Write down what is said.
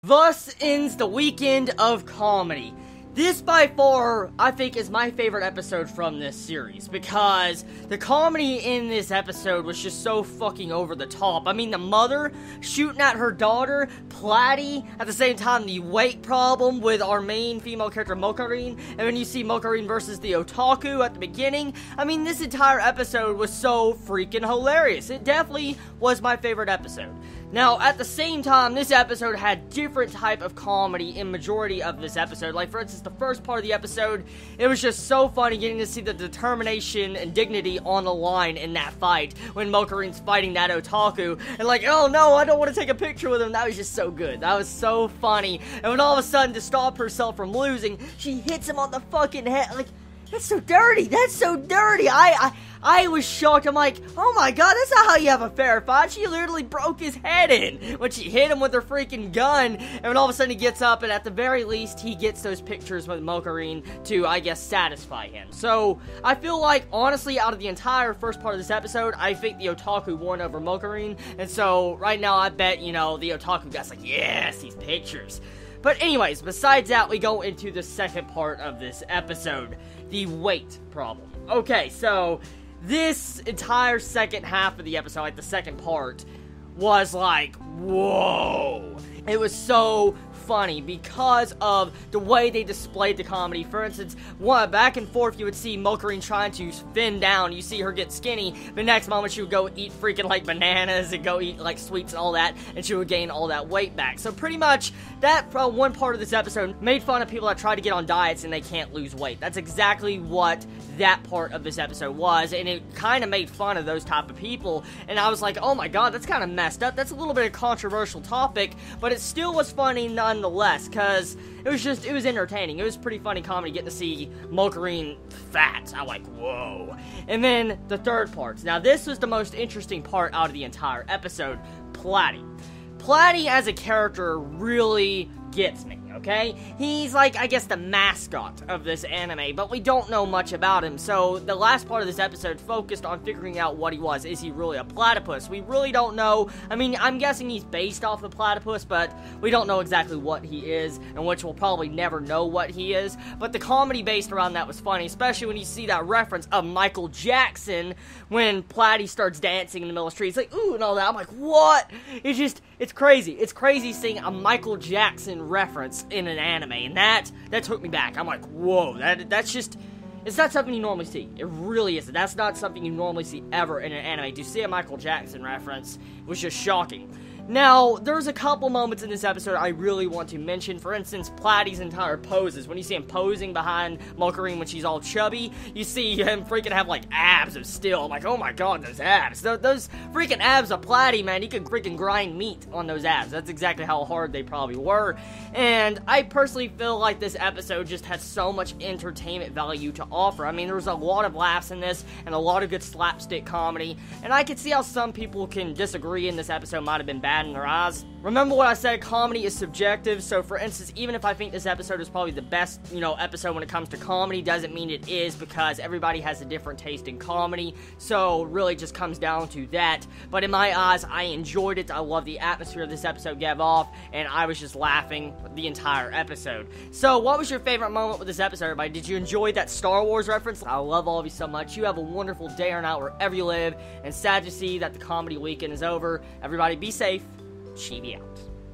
Thus ends the weekend of comedy. This, by far, I think is my favorite episode from this series, because the comedy in this episode was just so fucking over the top. I mean, the mother shooting at her daughter, Platy, at the same time, the weight problem with our main female character, Mokarin, and then you see Mokarin versus the otaku at the beginning. I mean, this entire episode was so freaking hilarious. It definitely was my favorite episode. Now, at the same time, this episode had different type of comedy in majority of this episode. Like, for instance, the first part of the episode, it was just so funny getting to see the determination and dignity on the line in that fight when Mokarin's fighting that otaku. And like, oh no, I don't want to take a picture with him. That was just so good. That was so funny. And when all of a sudden, to stop herself from losing, she hits him on the fucking head. Like, that's so dirty. That's so dirty. I was shocked. I'm like, oh my god, that's not how you have a fair fight. She literally broke his head in when she hit him with her freaking gun. And then all of a sudden he gets up, and at the very least, he gets those pictures with Mokarin to, I guess, satisfy him. So, I feel like, honestly, out of the entire first part of this episode, I think the otaku won over Mokarin. And so, right now, I bet, the otaku guy's like, yes, these pictures. But anyways, besides that, we go into the second part of this episode, the weight problem. Okay, so this entire second half of the episode, like the second part, was like, whoa. It was so funny because of the way they displayed the comedy. For instance, back and forth, you would see Mokarin trying to thin down. You see her get skinny. The next moment, she would go eat freaking like bananas and go eat like sweets and all that, and she would gain all that weight back. So pretty much that one part of this episode made fun of people that try to get on diets and they can't lose weight. That's exactly what that part of this episode was, and it kind of made fun of those type of people. And I was like, oh my god, that's kind of messed up. That's a little bit of a controversial topic, but it still was funny nonetheless, because it was entertaining. It was pretty funny comedy getting to see Mokarin fat. I'm like, whoa. And then the third part. Now, this was the most interesting part out of the entire episode. Platy. Platy as a character really gets me, okay? He's like, I guess, the mascot of this anime, but we don't know much about him, so the last part of this episode focused on figuring out what he was. Is he really a platypus? We really don't know. I mean, I'm guessing he's based off a platypus, but we don't know exactly what he is, and which we'll probably never know what he is, but the comedy based around that was funny, especially when you see that reference of Michael Jackson when Platy starts dancing in the middle of the street. It's like, ooh, and all that. I'm like, what? It's crazy. It's crazy seeing a Michael Jackson reference in an anime, and that took me back. I'm like, whoa, that's just, it's not something you normally see. It really isn't. That's not something you normally see ever in an anime. To see a Michael Jackson reference was just shocking. Now, there's a couple moments in this episode I really want to mention. For instance, Platy's entire poses. When you see him posing behind Mokarin when she's all chubby, you see him freaking have, like, abs of steel. I'm like, oh my god, those abs. Those freaking abs of Platy, man, he could freaking grind meat on those abs. That's exactly how hard they probably were. And I personally feel like this episode just has so much entertainment value to offer. I mean, there was a lot of laughs in this, and a lot of good slapstick comedy. And I could see how some people can disagree, and this episode might have been bad in their eyes. Remember what I said, comedy is subjective, so for instance, even if I think this episode is probably the best, episode when it comes to comedy, doesn't mean it is, because everybody has a different taste in comedy, so really just comes down to that. But in my eyes, I enjoyed it. I love the atmosphere this episode gave off, and I was just laughing the entire episode. So, what was your favorite moment with this episode, everybody? Did you enjoy that Star Wars reference? I love all of you so much. You have a wonderful day or night wherever you live, and sad to see that the comedy weekend is over. Everybody be safe. Chibi out.